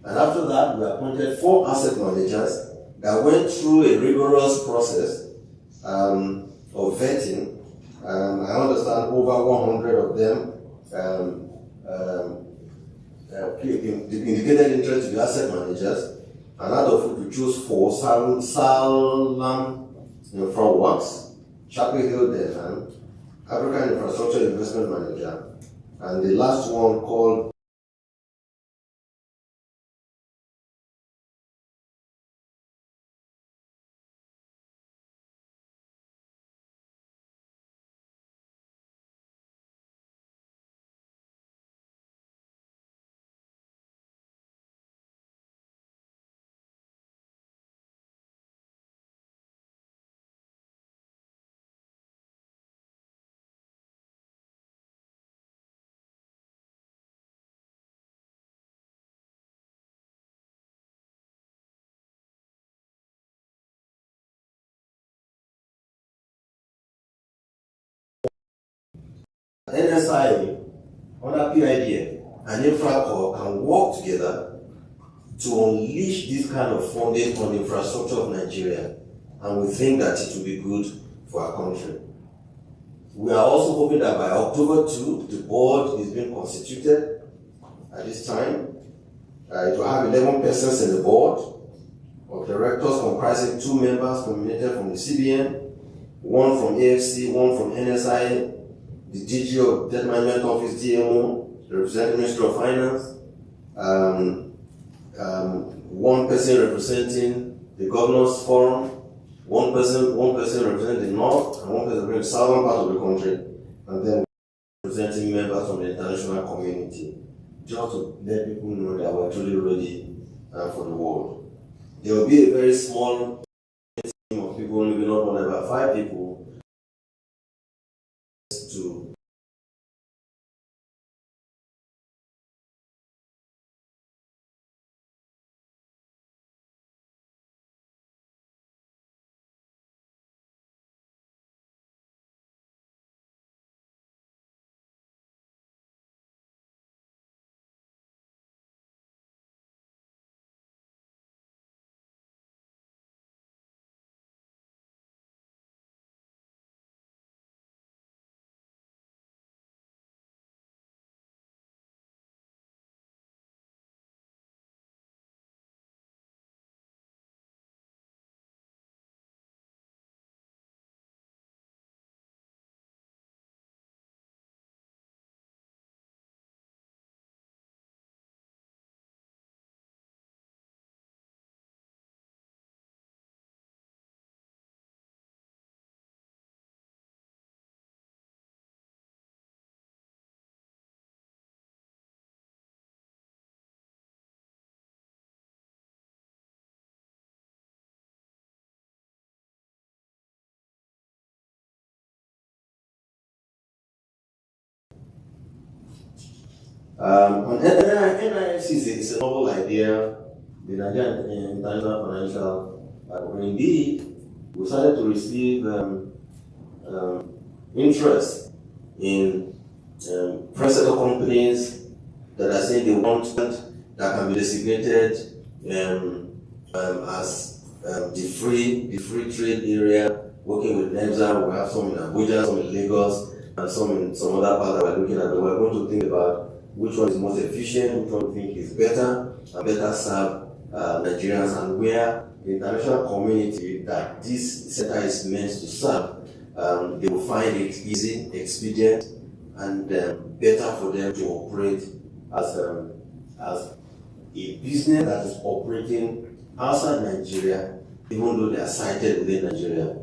and after that, we appointed 4 asset managers that went through a rigorous process of vetting. I understand over 100 of them indicated interest to the asset managers, and out of which we chose 4: Salam Infra Works, Chapel Hill Denham, African Infrastructure Investment Manager, and the last one called NSI, under PIDF, and Infraco can work together to unleash this kind of funding on the infrastructure of Nigeria, and we think that it will be good for our country. We are also hoping that by October 2, the board is being constituted at this time. It will have 11 persons in the board of directors comprising 2 members nominated from the CBN, 1 from AFC, 1 from NSI, the DG of Debt Management Office, DMO, the representative Minister of Finance, 1 person representing the Governors Forum, One person representing the north, and one person representing the southern part of the country, and then representing members from the international community, just to let people know that we're truly ready for the world. There will be a very small team of people, maybe not more than about 5 people, to on NIFC is a novel idea, the Nigerian International Financial indeed, we started to receive interest in private sector companies that are saying they want that can be designated as the free trade area, working with NEBSA. We have some in Abuja, some in Lagos, and some in some other parts that we're looking at. We're going to think about which one is most efficient, which one we think is better, and better serve Nigerians, and where the international community that this center is meant to serve, they will find it easy, expedient, and better for them to operate as a business that is operating outside Nigeria, even though they are sited within Nigeria.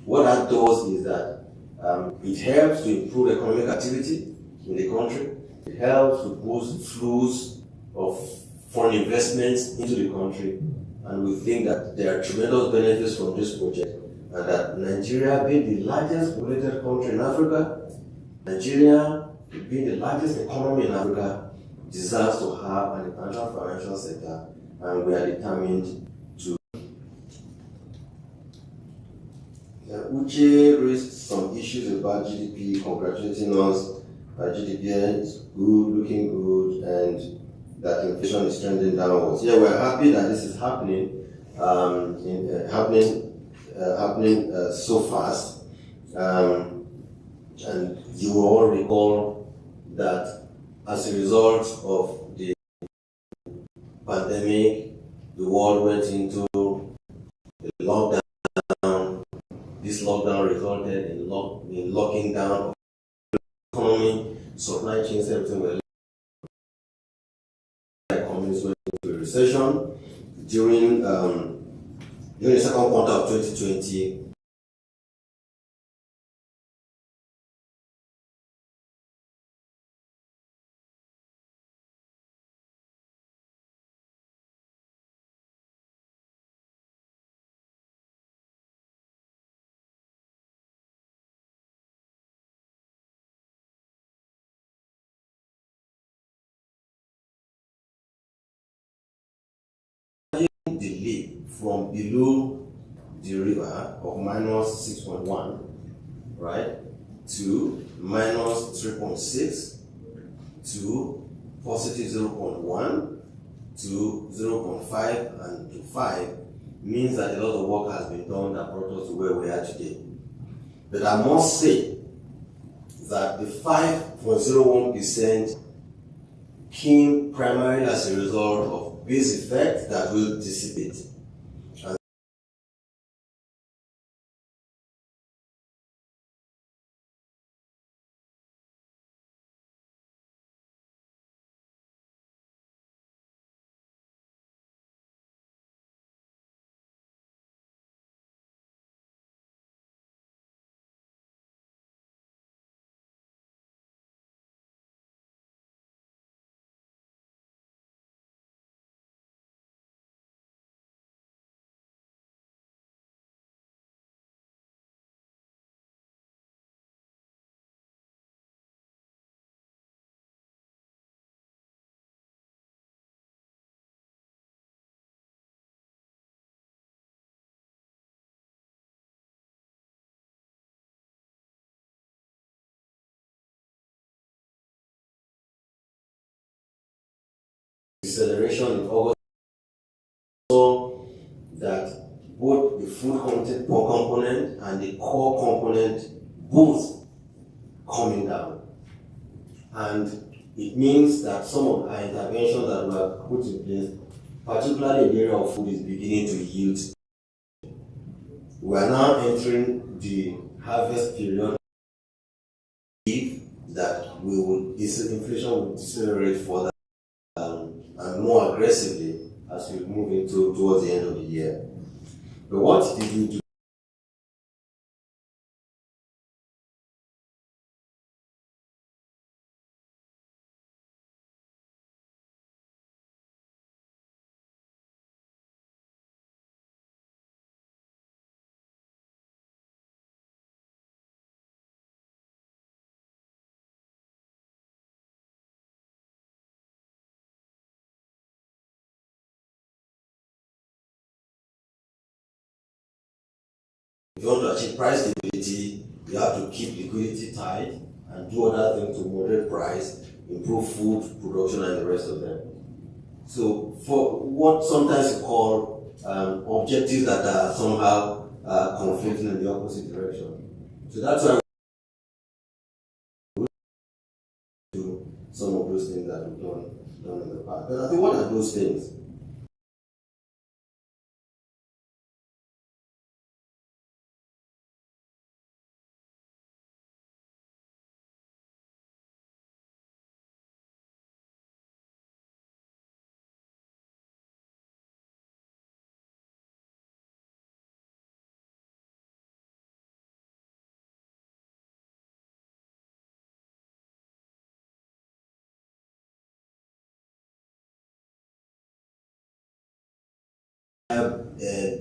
What that does is that it helps to improve economic activity in the country. It helps to boost flows of foreign investments into the country, and we think that there are tremendous benefits from this project, and that Nigeria, being the largest populated country in Africa, Nigeria, being the largest economy in Africa, deserves to have an international financial sector, and we are determined to. Uche raised some issues about GDP, congratulating us. GDP is good, looking good, and that inflation is trending downwards. Yeah, we're happy that this is happening, happening so fast. And you will all recall that as a result of the pandemic, the world went into a lockdown. This lockdown resulted in locking down of the economy, supply chains, everything were economies went into a recession. During the second quarter of 2020, the leap from below the river of minus 6.1, right, to minus 3.6 to positive 0.1 to 0.5 and to 5 means that a lot of work has been done that brought us to where we are today. But I must say that the 5.01% came primarily as a result of base effect that will dissipate. deceleration in August, so that both the food content component and the core component both coming down. And it means that some of our interventions that were put in place, particularly in the area of food, is beginning to yield. We are now entering the harvest period that inflation will decelerate further and more aggressively as we move towards the end of the year. But what did we do? If you want to achieve price stability, you have to keep liquidity tight and do other things to moderate price, improve food production, and the rest of them. So, for what sometimes you call objectives that are somehow conflicting in the opposite direction. So that's why we do some of those things that we've done in the past. But I think what are those things?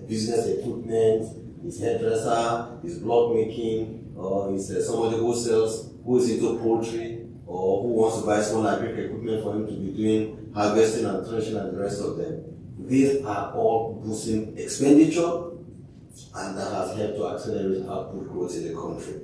Business equipment, his hairdresser, his block making, or is somebody who is into poultry, or who wants to buy small agric equipment for him to be doing harvesting and threshing and the rest of them. These are all boosting expenditure, and that has helped to accelerate output growth in the country.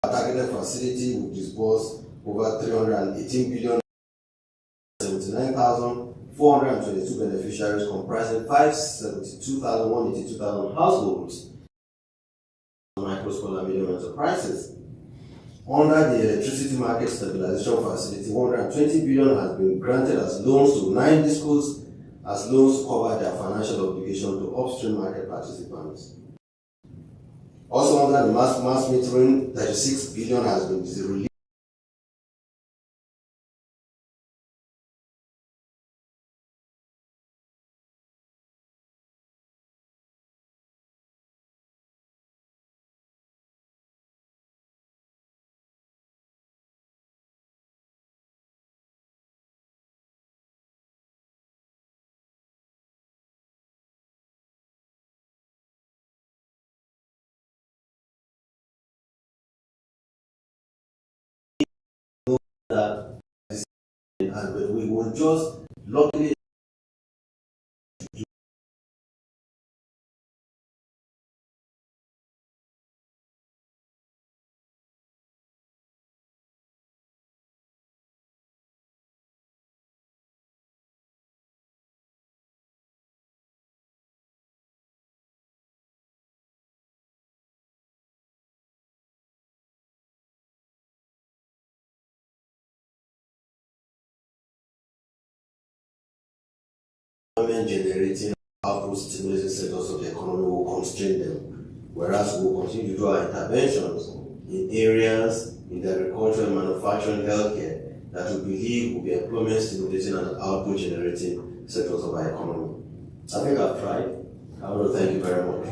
Targeted facility will disburse over 318 billion, 79,422 beneficiaries comprising 572,182 households, micro, small, and medium enterprises. Under the electricity market stabilization facility, 120 billion has been granted as loans to 9 discos, as loans cover their financial obligation to upstream market participants. Also under the mass metering, 36 billion has been released. But we will just luckily generating output stimulating sectors of the economy will constrain them, whereas we will continue to do our interventions in areas in the agriculture, manufacturing, healthcare that we believe will be employment stimulating and output generating sectors of our economy. I think I've tried. I want to thank you very much.